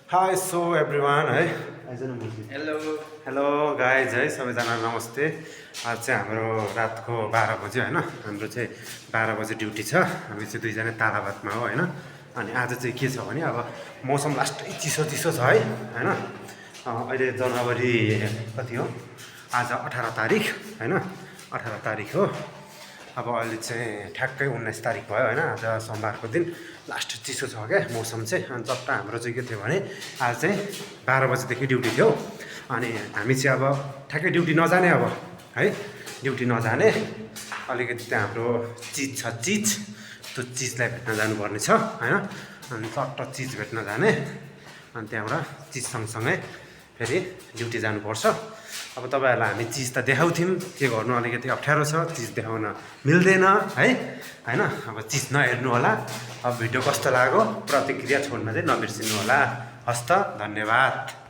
High so everyone है hello hello guys है सबैजना नमस्ते। आज चाहिँ हाम्रो रातको 12 बज्यो होइन। हाम्रो चाहिँ 12 बजे ड्युटी छ। हामी चाहिँ दुईजना ताराबादमा हो होइन। अनि आज चाहिँ के छ भने अब मौसम लास्टै चिसो चिसो छ है होइन। अहिले जनवरी कति हो, आज 18 तारिक होइन, 18 तारिक हो। अब अहिले चाहिँ ठ्याक्कै 19 तारिक भयो होइन। आज सोमबारको दिन लास्ट चिसो छ क्या मौसम चाहिँ। अनि चट्ट हाम्रो चाहिँ के थियो भने आज चाहिँ 12 बजीदेखि ड्युटी थियो। अनि हामी चाहिँ अब ठ्याक्कै ड्युटी नजाने अब है, ड्युटी नजाने अलिकति त्यहाँ हाम्रो चिज छ, चिज त्यो चिजलाई भेट्न जानुपर्ने छ होइन। अनि चट्ट चिज भेट्न जाने, अनि त्यहाँबाट चिज सँगसँगै फेरि ड्युटी जानुपर्छ। अब तपाईँहरूलाई हामी चिज त देखाउँथ्यौँ, के गर्नु अलिकति अप्ठ्यारो छ, चिज देखाउन मिल्दैन है होइन। अब चिज नहेर्नु होला। अब भिडियो कस्तो लाग्यो प्रतिक्रिया छोड्न चाहिँ नबिर्सिनु होला। हस्त धन्यवाद।